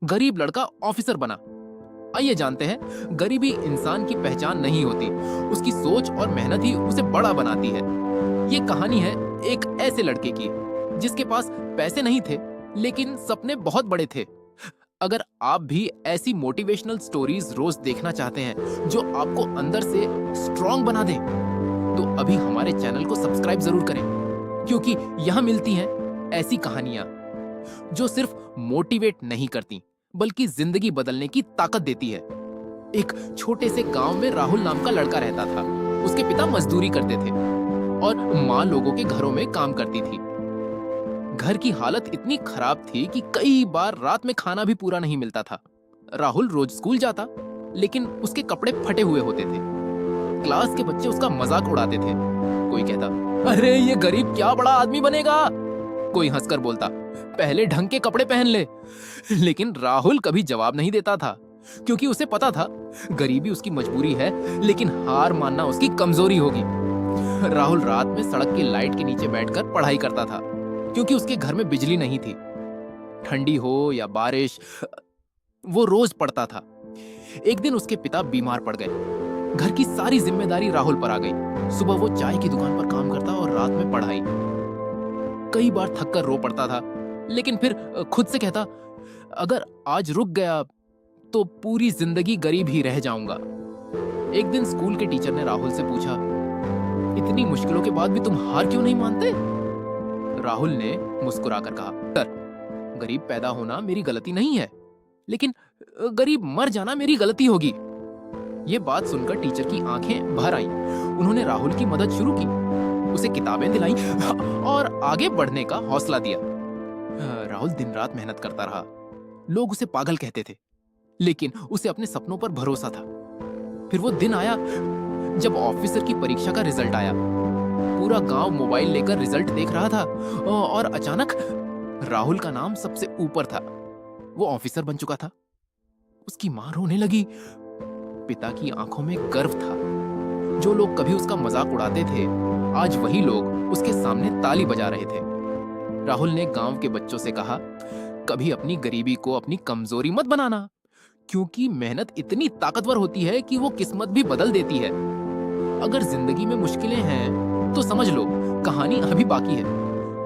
गरीब लड़का ऑफिसर बना। आइए जानते हैं, गरीबी इंसान की पहचान नहीं होती, उसकी सोच और मेहनत ही उसे बड़ा बनाती है। ये कहानी है एक ऐसे लड़के की जिसके पास पैसे नहीं थे, लेकिन सपने बहुत बड़े थे। अगर आप भी ऐसी मोटिवेशनल स्टोरीज रोज देखना चाहते हैं जो आपको अंदर से स्ट्रॉन्ग बना दे, तो अभी हमारे चैनल को सब्सक्राइब जरूर करें, क्योंकि यहाँ मिलती हैं ऐसी कहानियां जो सिर्फ मोटिवेट नहीं करती, बल्कि जिंदगी बदलने की ताकत देती है। एक छोटे से गांव में राहुल नाम का लड़का रहता था। उसके पिता मजदूरी करते थे और माँ लोगों के घरों में काम करती थी। घर की हालत इतनी खराब थी कि कई बार रात में खाना भी पूरा नहीं मिलता था। राहुल रोज स्कूल जाता, लेकिन उसके कपड़े फटे हुए होते थे। क्लास के बच्चे उसका मजाक उड़ाते थे। कोई कहता, अरे ये गरीब क्या बड़ा आदमी बनेगा। कोई हंसकर बोलता, पहले ढंग के कपड़े पहन ले। लेकिन राहुल कभी जवाब नहीं देता था, क्योंकि उसे पता था गरीबी उसकी मजबूरी है, लेकिन हार मानना उसकी कमजोरी होगी। राहुल रात में सड़क की लाइट के नीचे बैठकर पढ़ाई करता था, क्योंकि उसके घर में बिजली नहीं थी। ठंडी हो या बारिश, वो रोज पढ़ता था। एक दिन उसके पिता बीमार पड़ गए। घर की सारी जिम्मेदारी राहुल पर आ गई। सुबह वो चाय की दुकान पर काम करता और रात में पढ़ाई। कई बार थककर रो पड़ता था, लेकिन फिर खुद से कहता, अगर आज रुक गया तो पूरी जिंदगी गरीब ही रह जाऊंगा। एक दिन स्कूल के टीचर ने राहुल से पूछा, इतनी मुश्किलों के बाद भी तुम हार क्यों नहीं मानते? राहुल ने मुस्कुराकर कहा, सर, गरीब पैदा होना मेरी गलती नहीं है, लेकिन गरीब मर जाना मेरी गलती होगी। ये बात सुनकर टीचर की आंखें भर आईं। उन्होंने राहुल की मदद शुरू की, उसे किताबें दिलाई और आगे बढ़ने का हौसला दिया। राहुल दिन रात मेहनत करता रहा। लोग उसे पागल कहते थे, लेकिन उसे अपने सपनों पर भरोसा था। फिर वो दिन आया जब ऑफिसर की परीक्षा का रिजल्ट आया। पूरा गांव मोबाइल लेकर रिजल्ट देख रहा था और अचानक राहुल का नाम सबसे ऊपर था। वो ऑफिसर बन चुका था। उसकी मां रोने लगी। पिता की आंखों में गर्व था। जो लोग कभी उसका मजाक उड़ाते थे, आज वही लोग उसके सामने ताली बजा रहे थे। राहुल ने गांव के बच्चों से कहा, कभी अपनी गरीबी को अपनी कमजोरी मत बनाना, क्योंकि मेहनत इतनी ताकतवर होती है कि वो किस्मत भी बदल देती है। अगर जिंदगी में मुश्किलें हैं, तो समझ लो कहानी अभी बाकी है,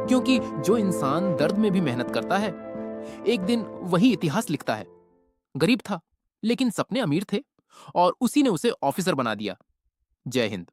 क्योंकि जो इंसान दर्द में भी मेहनत करता है, एक दिन वही इतिहास लिखता है। गरीब था, लेकिन सपने अमीर थे, और उसी ने उसे ऑफिसर बना दिया। जय हिंद।